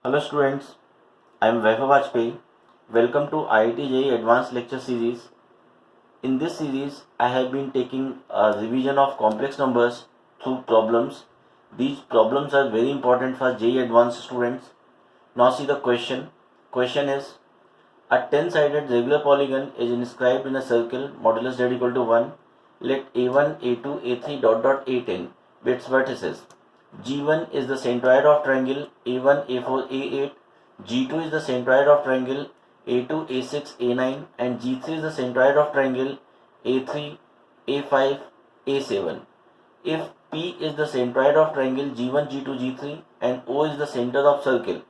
Hello students, I am Vaibhav Vajpayee. Welcome to IIT JEE Advanced Lecture Series. In this series, I have been taking a revision of complex numbers through problems. These problems are very important for JEE Advanced students. Now see the question. Question is, a 10-sided regular polygon is inscribed in a circle modulus z equal to 1. Let a1, a2, a3 dot dot a10 be its vertices. G1 is the centroid of triangle a1, a4, a8. G2 is the centroid of triangle a2, a6, a9, and G3 is the centroid of triangle a3, a5, a7. If P is the centroid of triangle G1, G2, G3 and O is the center of circle,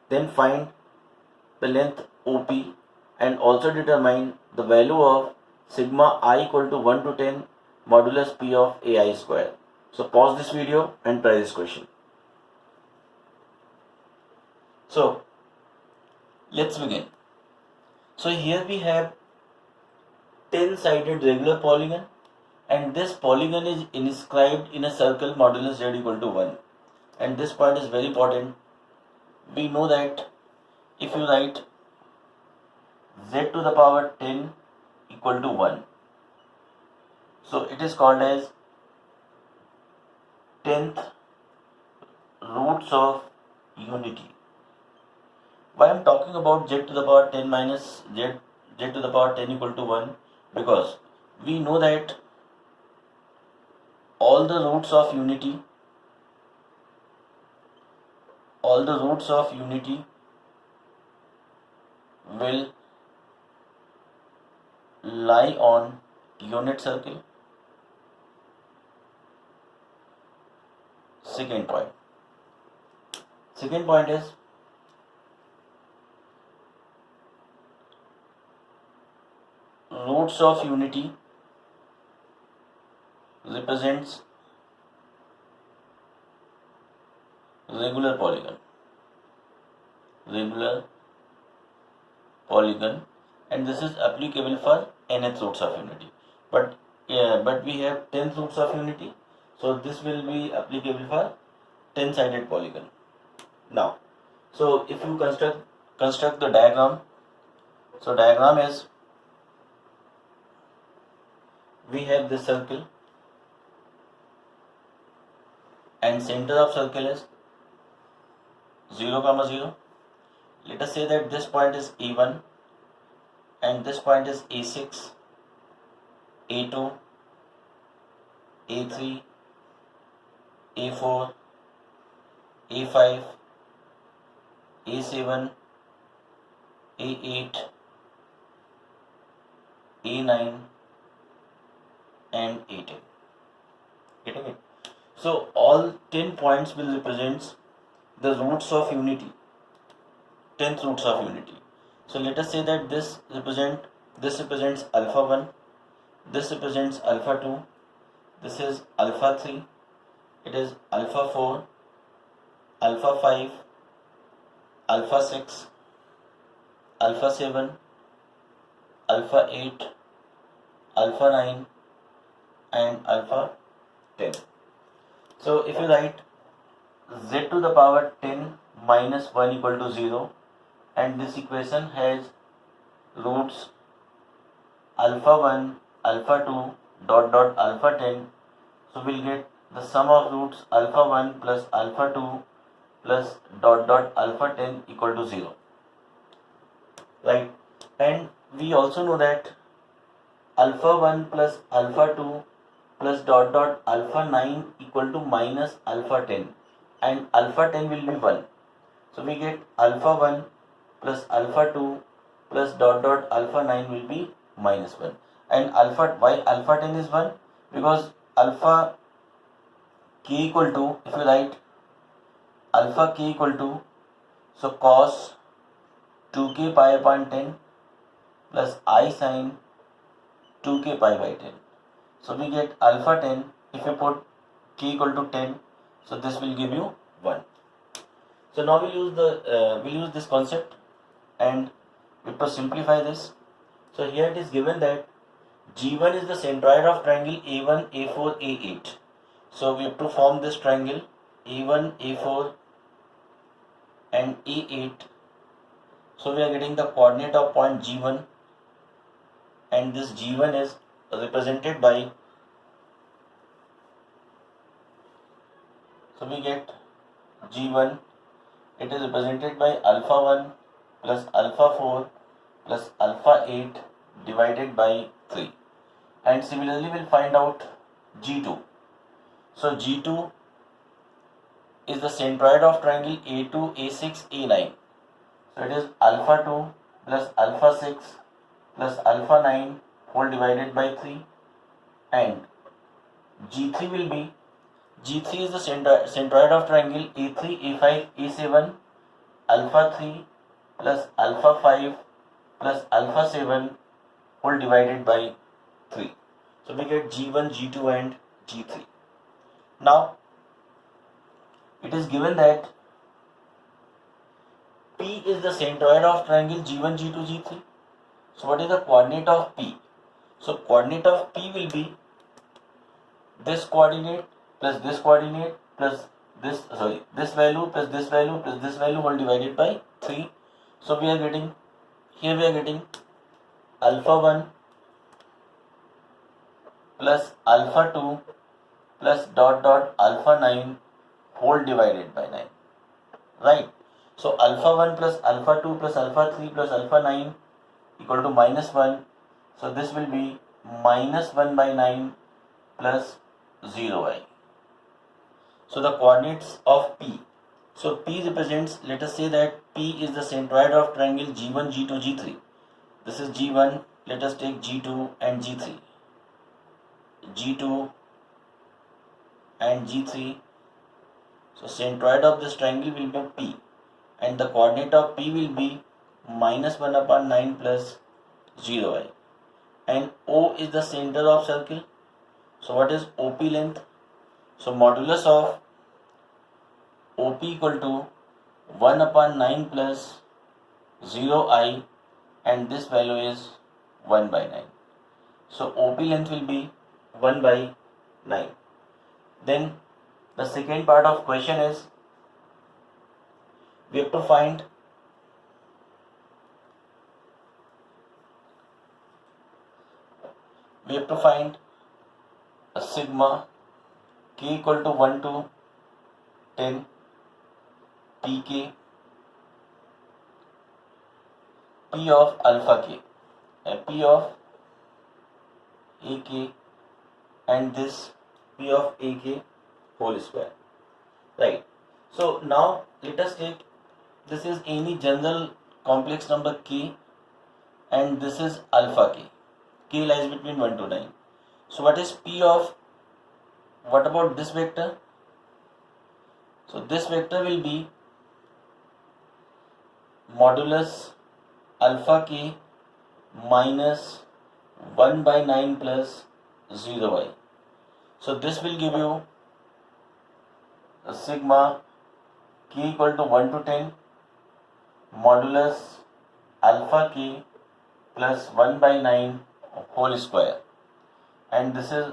then find the length OP and also determine the value of sigma I equal to 1 to 10 modulus P of AI square. So pause this video and try this question. So let's begin. So here we have 10-sided regular polygon and this polygon is inscribed in a circle modulus z equal to 1. And this point is very important. We know that if you write z to the power 10 equal to 1, so it is called as 10th roots of unity. Why I am talking about z to the power 10 minus z to the power 10 equal to 1? Because we know that all the roots of unity will lie on unit circle. Second point is roots of unity represents regular polygon, and this is applicable for nth roots of unity. But we have 10 roots of unity, so this will be applicable for 10-sided polygon. Now, so if you construct the diagram, so diagram is, we have this circle and center of circle is 0, 0. Let us say that this point is A1 and this point is A6, A2, A3, A4, A5, A7, A8, A9 and A10. Getting it? So all 10 points will represent the roots of unity, 10th roots of unity. So let us say that this represents alpha 1, this represents alpha 2, this is alpha 3, it is alpha 4, alpha 5, alpha 6, alpha 7, alpha 8, alpha 9 and alpha 10. So if you write z to the power 10 minus 1 equal to 0, and this equation has roots alpha 1, alpha 2 dot dot alpha 10, so we'll get the sum of roots alpha 1 plus alpha 2 plus dot dot alpha 10 equal to 0, right? And we also know that alpha 1 plus alpha 2 plus dot dot alpha 9 equal to minus alpha 10, and alpha 10 will be 1. So we get alpha 1 plus alpha 2 plus dot dot alpha 9 will be minus 1. And why alpha 10 is 1? Because alpha k equal to, if you write alpha k equal to, so cos 2k pi upon 10 plus I sin 2k pi by 10. So we get alpha 10, if you put k equal to 10, so this will give you 1. So now we'll use this concept and we to simplify this. So here it is given that G1 is the centroid of triangle A1, A4, A8. So we have to form this triangle A1, A4, and A8. So we are getting the coordinate of point G1, and this G1 is represented by, so we get G1, it is represented by alpha 1 plus alpha 4 plus alpha 8 divided by 3. And similarly we'll find out G2. So G2 is the centroid of triangle A2, A6, A9. So it is alpha 2 plus alpha 6 plus alpha 9 whole divided by 3. And G3 will be, G3 is the centroid of triangle A3, A5, A7, alpha 3 plus alpha 5 plus alpha 7 whole divided by 3. So we get G1, G2 and G3. Now it is given that P is the centroid of triangle G1, G2, G3. So what is the coordinate of P? So coordinate of P will be this coordinate plus this coordinate plus this value plus this value plus this value whole divided by 3. So we are getting, here we are getting alpha 1 plus alpha 2 plus dot dot alpha 9 whole divided by 9, right? So alpha 1 plus alpha 2 plus alpha 3 plus alpha 9 equal to minus 1. So this will be minus 1 by 9 plus 0i. So the coordinates of P. So P represents, let us say that P is the centroid of triangle G1, G2, G3. This is G1, let us take G2 and G3. G2 and G3. So centroid of this triangle will be P, and the coordinate of P will be minus 1 upon 9 plus 0i. And O is the center of circle. So what is OP length? So modulus of OP equal to 1 upon 9 plus 0i, and this value is 1 by 9. So OP length will be 1 by 9. Then the second part of question is, we have to find a sigma k equal to 1 to 10 pk p of alpha k, p of ak, and this p of ak whole square, right? So now let us take, this is any general complex number k, and this is alpha k. K lies between 1 to 9. So what is p of, what about this vector? So this vector will be modulus alpha k minus 1 by 9 plus 0i. So this will give you a sigma k equal to 1 to 10 modulus alpha k plus 1 by 9 whole square, and this is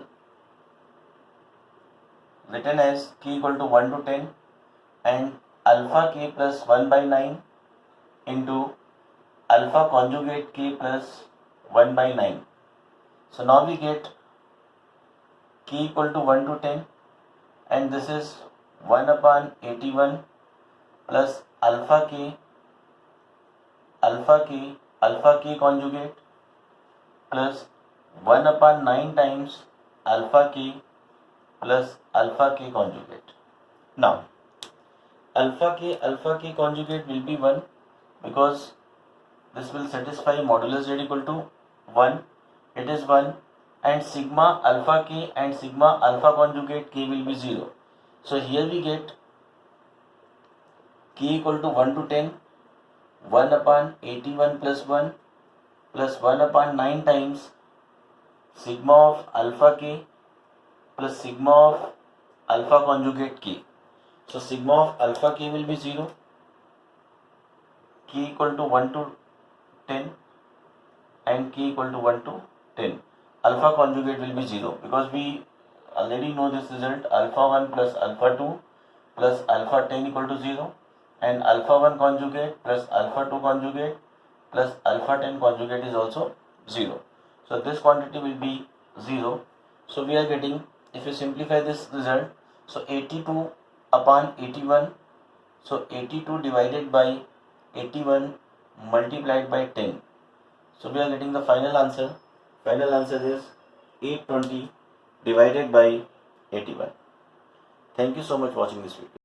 written as k equal to 1 to 10 and alpha k plus 1 by 9 into alpha conjugate k plus 1 by 9. So now we get k equal to 1 to 10, and this is 1 upon 81 plus alpha k conjugate plus 1 upon 9 times alpha k plus alpha k conjugate. Now alpha k conjugate will be 1, because this will satisfy modulus z equal to 1. It is 1, and sigma alpha k and sigma alpha conjugate k will be 0. So here we get k equal to 1 to 10, 1 upon 81 plus 1 plus 1 upon 9 times sigma of alpha k plus sigma of alpha conjugate k. So sigma of alpha k will be 0, k equal to 1 to 10 and k equal to 1 to 10. Alpha conjugate will be 0, because we already know this result, alpha 1 plus alpha 2 plus alpha 10 equal to 0. and alpha 1 conjugate plus alpha 2 conjugate plus alpha 10 conjugate is also 0. So this quantity will be 0. So we are getting, if you simplify this result, so 82 upon 81, so 82 divided by 81 multiplied by 10. So we are getting the final answer. Final answer is 820 divided by 81. Thank you so much for watching this video.